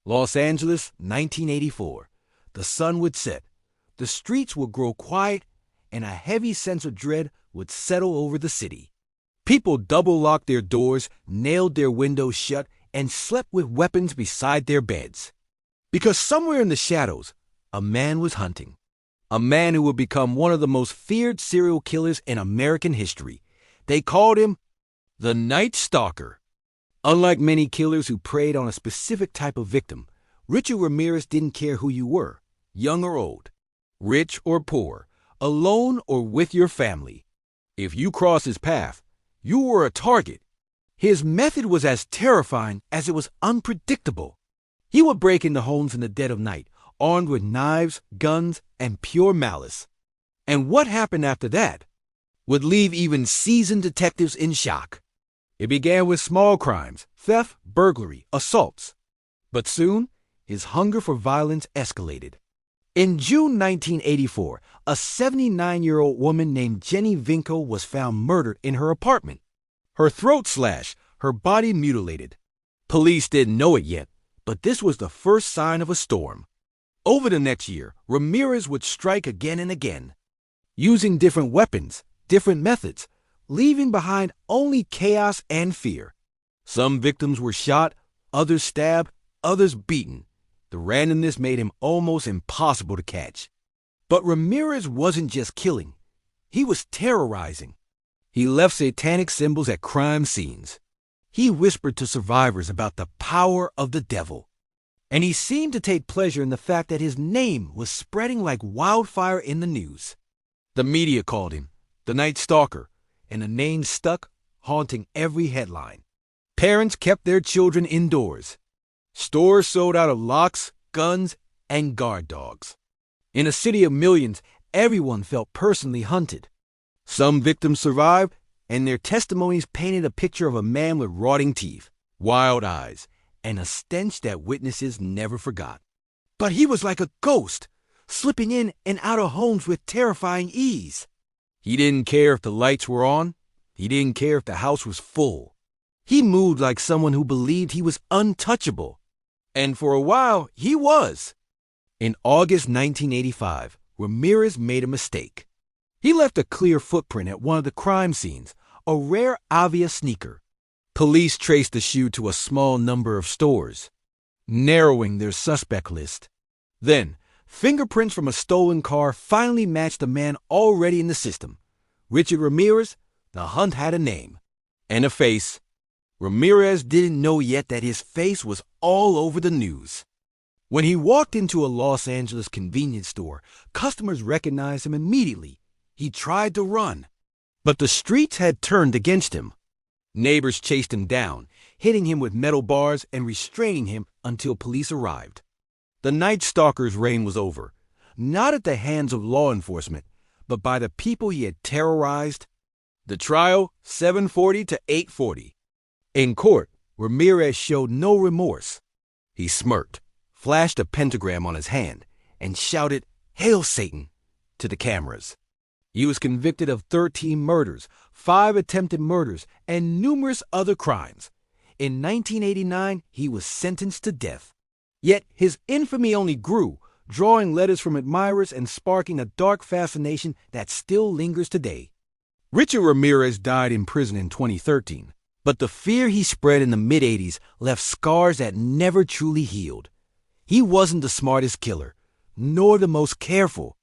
Los Angeles, 1984. The sun would set, the streets would grow quiet, and a heavy sense of dread would settle over the city. People double-locked their doors, nailed their windows shut, and slept with weapons beside their beds. Because somewhere in the shadows, a man was hunting. A man who would become one of the most feared serial killers in American history. They called him the Night Stalker. Unlike many killers who preyed on a specific type of victim, Richard Ramirez didn't care who you were, young or old, rich or poor, alone or with your family. If you crossed his path, you were a target. His method was as terrifying as it was unpredictable. He would break into homes in the dead of night, armed with knives, guns, and pure malice. And what happened after that would leave even seasoned detectives in shock. It began with small crimes, theft, burglary, assaults. But soon, his hunger for violence escalated. In June 1984, a 79-year-old woman named Jenny Vinco was found murdered in her apartment. Her throat slashed, her body mutilated. Police didn't know it yet, but this was the first sign of a storm. Over the next year, Ramirez would strike again and again, using different weapons, different methods, leaving behind only chaos and fear. Some victims were shot, others stabbed, others beaten. The randomness made him almost impossible to catch. But Ramirez wasn't just killing. He was terrorizing. He left satanic symbols at crime scenes. He whispered to survivors about the power of the devil. And he seemed to take pleasure in the fact that his name was spreading like wildfire in the news. The media called him the Night Stalker, and the name stuck, haunting every headline. Parents kept their children indoors. Stores sold out of locks, guns, and guard dogs. In a city of millions, everyone felt personally hunted. Some victims survived, and their testimonies painted a picture of a man with rotting teeth, wild eyes, and a stench that witnesses never forgot. But he was like a ghost, slipping in and out of homes with terrifying ease. He didn't care if the lights were on. He didn't care if the house was full. He moved like someone who believed he was untouchable. And for a while, he was. In August 1985, Ramirez made a mistake. He left a clear footprint at one of the crime scenes, a rare Avia sneaker. Police traced the shoe to a small number of stores, narrowing their suspect list. Then, fingerprints from a stolen car finally matched a man already in the system. Richard Ramirez. The hunt had a name and a face. Ramirez didn't know yet that his face was all over the news. When he walked into a Los Angeles convenience store, customers recognized him immediately. He tried to run, but the streets had turned against him. Neighbors chased him down, hitting him with metal bars and restraining him until police arrived. The Night Stalker's reign was over, not at the hands of law enforcement, but by the people he had terrorized. The trial, 740 to 840. In court, Ramirez showed no remorse. He smirked, flashed a pentagram on his hand, and shouted, "Hail Satan," to the cameras. He was convicted of 13 murders, 5 attempted murders, and numerous other crimes. In 1989, he was sentenced to death. Yet his infamy only grew, drawing letters from admirers and sparking a dark fascination that still lingers today. Richard Ramirez died in prison in 2013, but the fear he spread in the mid-'80s left scars that never truly healed. He wasn't the smartest killer, nor the most careful,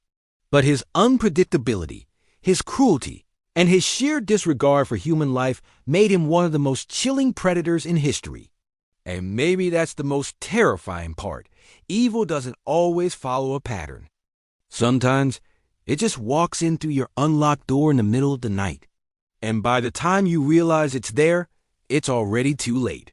but his unpredictability, his cruelty, and his sheer disregard for human life made him one of the most chilling predators in history. And maybe that's the most terrifying part. Evil doesn't always follow a pattern. Sometimes, it just walks in through your unlocked door in the middle of the night. And by the time you realize it's there, it's already too late.